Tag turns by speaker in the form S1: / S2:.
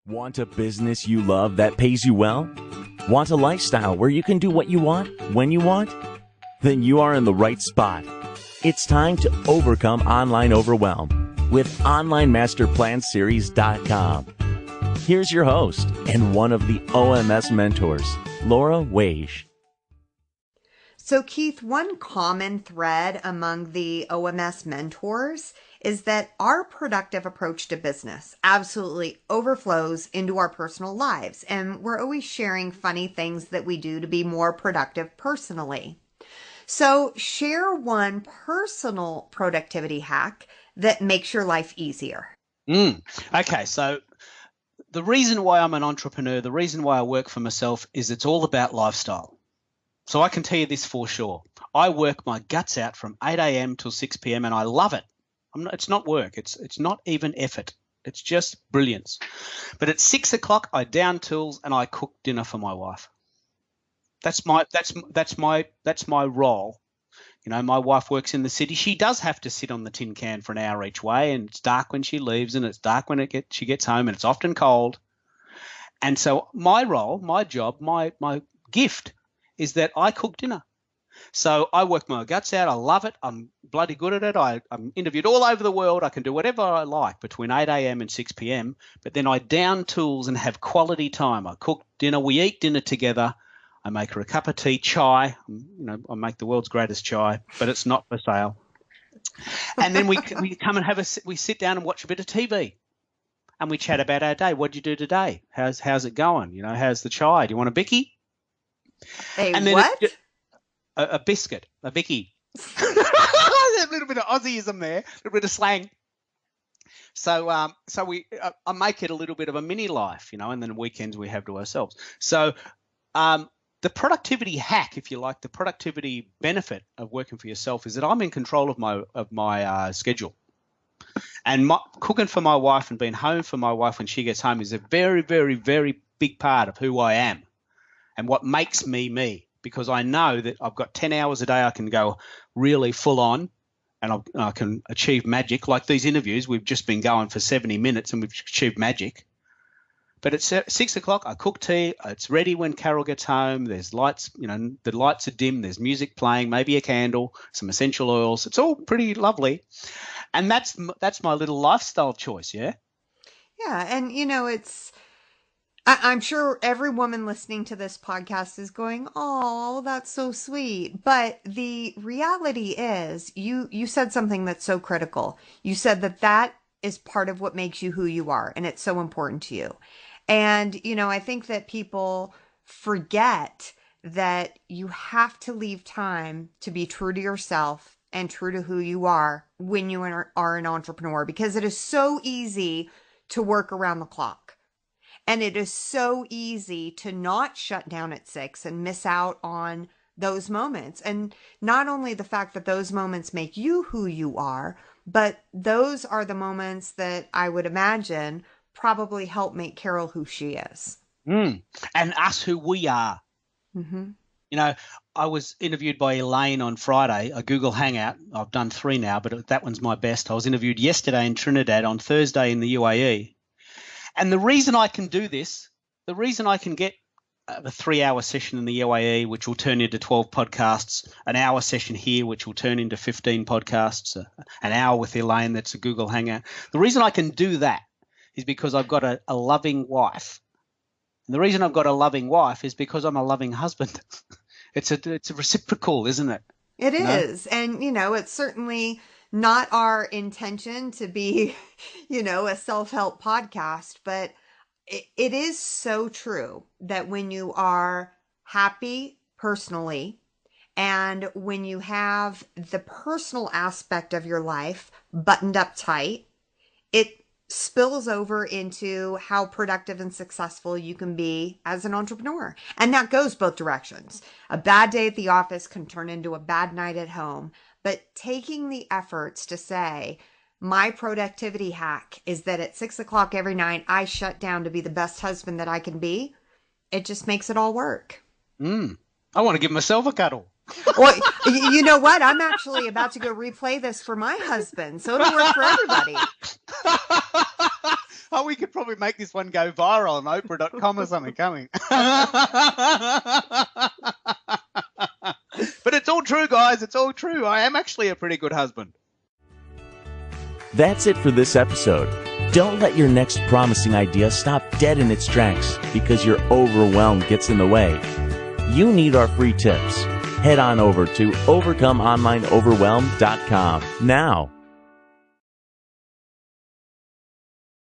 S1: Want a business you love that pays you well? Want a lifestyle where you can do what you want, when you want? Then you are in the right spot. It's time to overcome online overwhelm with OnlineMasterPlanSeries.com. Here's your host and one of the OMS mentors, Laura Waage.
S2: So Keith, one common thread among the OMS mentors is that our productive approach to business absolutely overflows into our personal lives. And we're always sharing funny things that we do to be more productive personally. So share one personal productivity hack that makes your life easier.
S3: Okay, so the reason why I'm an entrepreneur, the reason why I work for myself is it's all about lifestyle. So I can tell you this for sure. I work my guts out from 8 a.m. till 6 p.m. and I love it. It's not work. It's not even effort. It's just brilliance. But at 6 o'clock, I down tools and I cook dinner for my wife. That's my role. You know, my wife works in the city. She does have to sit on the tin can for an hour each way, and it's dark when she leaves, and it's dark when she gets home, and it's often cold. And so my role, my job, my gift is that I cook dinner. So I work my guts out. I love it. I'm bloody good at it. I'm interviewed all over the world. I can do whatever I like between 8 a.m. and 6 p.m. But then I down tools and have quality time. I cook dinner. We eat dinner together. I make her a cup of tea, chai. I make the world's greatest chai, but it's not for sale. And then we come and we sit down and watch a bit of TV, and we chat about our day. What'd you do today? How's it going? How's the chai? Do you want a bicky?
S2: And then what?
S3: A biscuit, a bicky. A little bit of Aussieism there, a little bit of slang. So I make it a little bit of a mini life, and then weekends we have to ourselves. So the productivity hack, if you like, the productivity benefit of working for yourself is that I'm in control of my schedule. And cooking for my wife and being home for my wife when she gets home is a very, very, very big part of who I am and what makes me me. Because I know that I've got 10 hours a day I can go really full on and I can achieve magic. Like these interviews, we've just been going for 70 minutes and we've achieved magic. But at 6 o'clock, I cook tea. It's ready when Carol gets home. There's lights, the lights are dim. There's music playing, maybe a candle, some essential oils. It's all pretty lovely. And that's my little lifestyle choice, yeah?
S2: Yeah, and, I'm sure every woman listening to this podcast is going, oh, that's so sweet. But the reality is you said something that's so critical. You said that is part of what makes you who you are. And it's so important to you. And, I think that people forget that you have to leave time to be true to yourself and true to who you are when you are an entrepreneur, because it is so easy to work around the clock. And it is so easy to not shut down at 6 and miss out on those moments. And not only the fact that those moments make you who you are, but those are the moments that I would imagine probably help make Carol who she is.
S3: And us who we are.
S2: Mm-hmm.
S3: I was interviewed by Elaine on Friday, a Google Hangout. I've done 3 now, but that one's my best. I was interviewed yesterday in Trinidad, on Thursday in the UAE. And the reason I can do this, the reason I can get a 3-hour session in the UAE, which will turn into 12 podcasts, an hour session here, which will turn into 15 podcasts, an hour with Elaine, that's a Google Hangout. The reason I can do that is because I've got a loving wife. And the reason I've got a loving wife is because I'm a loving husband. It's a reciprocal, isn't it?
S2: It is. And, it's certainly not our intention to be, a self-help podcast, but it is so true that when you are happy personally and when you have the personal aspect of your life buttoned up tight, it spills over into how productive and successful you can be as an entrepreneur. And that goes both directions. A bad day at the office can turn into a bad night at home. But taking the efforts to say, my productivity hack is that at 6 o'clock every night, I shut down to be the best husband that I can be, it just makes it all work.
S3: I want to give myself a cuddle.
S2: Well, you know what? I'm actually about to go replay this for my husband, so it'll work for everybody.
S3: Oh, we could probably make this one go viral on Oprah.com or something, can't we? But it's all true, guys. It's all true. I am actually a pretty good husband.
S1: That's it for this episode. Don't let your next promising idea stop dead in its tracks because your overwhelm gets in the way. You need our free tips. Head on over to overcomeonlineoverwhelm.com now.